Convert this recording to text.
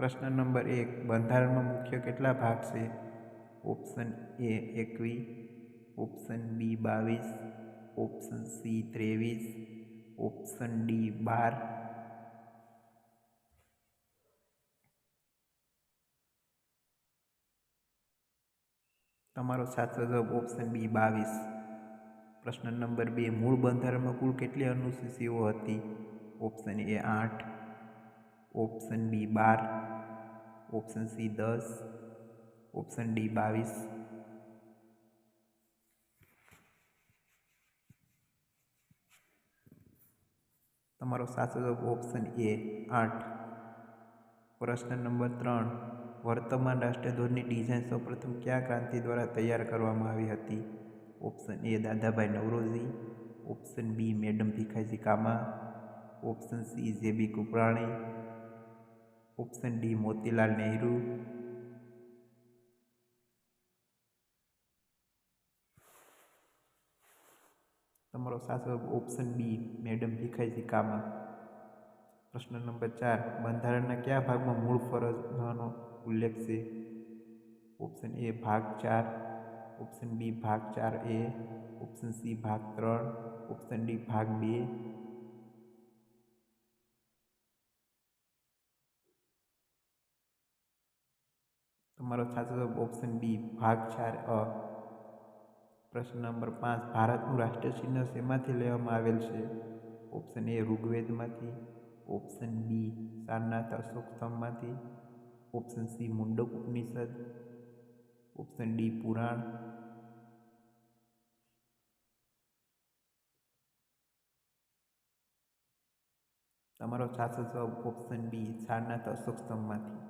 પ્રશ્ન નંબર 1, બંધારણમાં મુખ્ય કેટલા ભાગ છે? Option A 21, option B 22, option C 23, option D 12. તમારો સાચો જવાબ ઓપ્શન બી 22. પ્રશ્ન નંબર 2, મૂળ બંધારણમાં કુલ કેટલી અનુસૂચિઓ હતી? Option A 8, option B 12, option C 10, option D 22. તમારો સાચો જવાબ ઓપ્શન એ 8. પ્રશ્ન નંબર 3, વર્તમાન રાષ્ટ્રધ્વજની ડિઝાઇન સૌપ્રથમ કયા ક્રાંતિ દ્વારા તૈયાર કરવામાં આવી હતી? Option A Dadabhai Naoroji, option B madam Bhikaji Cama, option C J B Kripalani, option D Motilal Nehru. તમારો સાચો જવાબ option B madam Bhikaji Cama. પ્રશ્ન નંબર 4, બંધારણના કયા ભાગમાં મૂળ ફરજનો ઉલ્લેખ છે? ઓપ્શન એ ભાગ 4, ઓપ્શન બી ભાગ 4A, ઓપ્શન સી ભાગ 3, ઓપ્શન ડી ભાગ 2. તમારો સાચો જવાબ ઓપ્શન બી ભાગ 4A. પ્રશ્ન નંબર 5, ભારતનું રાષ્ટ્રીય ચિહ્ન શેમાંથી લેવામાં આવેલ છે? ઓપ્શન એ ઋગ્વેદમાંથી, ઓપ્શન બી સારનાથ અશોક સ્તંભમાંથી, option C Mundaka Upanishad, option D Purana. તમારો સાચો જવાબ ઓપ્શન બી સારનાથ અશોક સ્તંભમાંથી.